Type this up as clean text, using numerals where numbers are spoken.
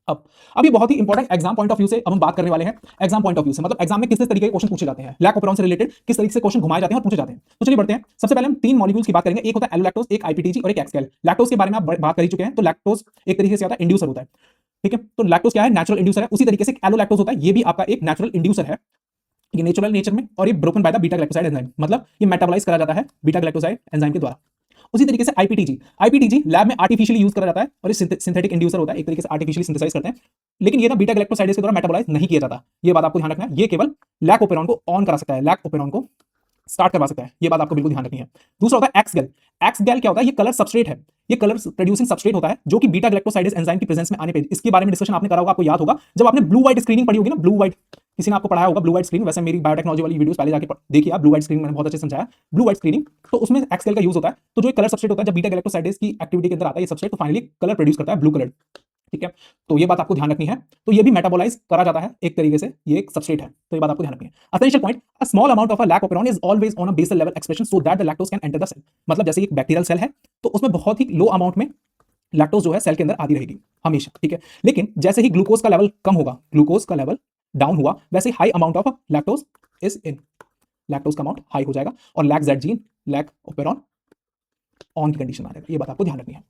अब अब ये बहुत ही important exam point of view से अब हम बात करने वाले हैं। एग्जाम पॉइंट ऑफ व्यू से मतलब एग्जाम में किस किस तरीके के क्वेश्चन पूछे जाते हैं, लैक ऑफ से रिलेटेड किस तरीके से क्वेश्चन घुमाए जाते हैं और पूछे जाते हैं। तो चलिए बढ़ते हैं। सबसे पहले हम तीन मॉलिक्यूल्स की बात करेंगे, एक होता है एलोलैक्टोज, एक आईपीटीजी और एक एक्सकेल। लैक्टोज के बारे में आप बात कर ही चुके हैं। तो लैक्टोज एक तरीके से होता है इंड्यूसर होता है, ठीक है। तो लैक्टोज क्या है, नेचुरल इंड्यूसर है। उसी तरीके से एलोलैक्टोज होता है, ये भी आपका एक नेचुरल इंड्यूसर है, ये नेचुरल नेचर में, और ये broken by the beta glycoside enzyme, मतलब ये मेटाबोलाइज करा जाता है बीटा ग्लाइकोसाइड एंजाइम के द्वारा। उसी तरीके से आईपीटीजी लैब में आर्टिफिशियली यूज करा जाता है और ये सिंथेटिक इंड्यूसर होता है, एक तरीके से आर्टिफिशियली सिंथेसाइज करते हैं, लेकिन ये ना बीटा ग्लाइकोसाइडेज के द्वारा मेटाबोलाइज नहीं किया जाता। ये बात आपको ध्यान रखना है। ये केवल लैक ओपेरॉन को ऑन करा सकता है, लैक ओपेरॉन को स्टार्ट करवा सकता है, ये बात आपको बिल्कुल ध्यान रखनी है। दूसरा होता है एक्सगेल। एक्सगेल क्या होता है, ये कलर सबस्ट्रेट है, ये कलर प्रोड्यूसिंग सबस्ट्रेट होता है जो कि बीटा ग्लाइकोसाइडेज एंजाइम की प्रेजेंस में आने पे, इसके बारे में डिस्कशन आपने करा होगा, आपको याद होगा जब आपने ब्लू व्हाइट स्क्रीनिंग पढ़ी होगी ना, ब्लू व्हाइट किसी ने आपको पढ़ाया होगा, ब्लू व्हाइट स्क्रीनिंग। वैसे मेरी बायोटेक्नोलॉजी वाली वीडियोस पहले जाके देखिए आप, ब्लू व्हाइट स्क्रीनिंग मैंने बहुत अच्छे से समझाया, ब्लू व्हाइट स्क्रीनिंग। तो उसमें एक्सगेल का यूज होता है। तो जो कलर सबस्ट्रेट होता है, जब बीटा ग्लाइकोसाइडेज की एक्टिविटी के अंदर आता है ये सबस्ट्रेट, तो फाइनली कलर प्रोड्यूस करता है, ब्लू कलर, ठीक है। तो ये बात आपको ध्यान रखनी है। तो ये भी मेटाबोलाइज करा जाता है एक तरीके से, ये एक सबस्ट्रेट है, तो ये बात आपको ध्यान रखनी है। Essential point, a small amount of a lac operon is always on a basal level expression so that the lactose can enter the cell. मतलब जैसे एक बैक्टीरियल सेल है तो उसमें बहुत ही लो अमाउंट में लैक्टोज जो है सेल के अंदर आती रहेगी हमेशा, ठीक है। लेकिन जैसे ही ग्लूकोज का लेवल कम होगा, ग्लूकोज का लेवल डाउन हुआ, वैसे ही high amount of lactose is in, lactose का अमाउंट हाई हो जाएगा और lac Z gene, lac operon on की कंडीशन आ जाएगा। ये बात आपको ध्यान रखनी है।